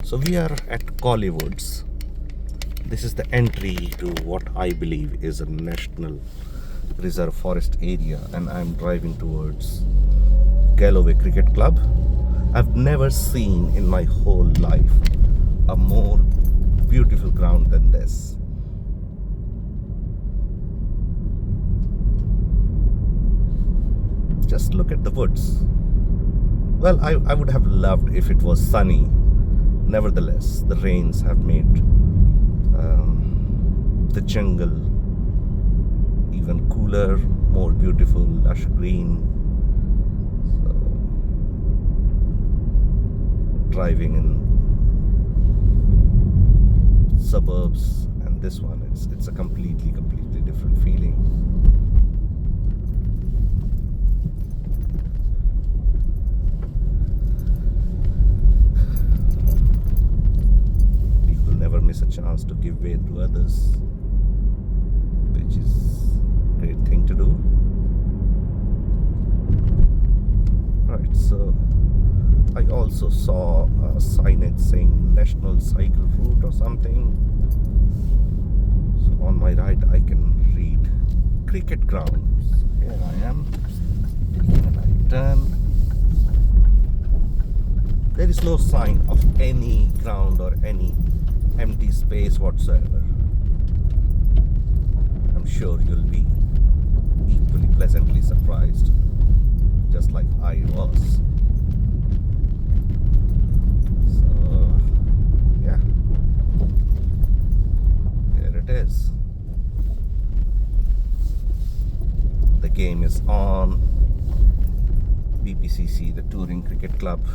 So we are at Collywoods. This is the entry to what I believe is a national reserve forest area, and I'm driving towards Galloway Cricket Club. I've never seen in my whole life a more beautiful ground than this. Just look at the woods. Well, I would have loved if it was sunny. Nevertheless, the rains have made the jungle even cooler, more beautiful, lush green. So, driving in suburbs, and this one, it's a completely different feeling. Never miss a chance to give way to others, which is a great thing to do. Right, so I also saw a signage saying National Cycle Route or something. So on my right I can read Cricket Grounds. So here I am taking a right turn. There is no sign of any ground or any empty space whatsoever. I'm sure you'll be equally pleasantly surprised, just like I was. So, yeah, here it is. The game is on. BPCC, the Touring Cricket Club,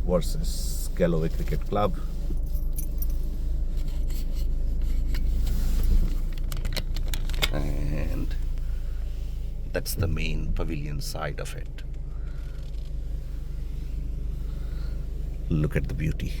versus Galloway Cricket Club. And that's the main pavilion side of it. Look at the beauty.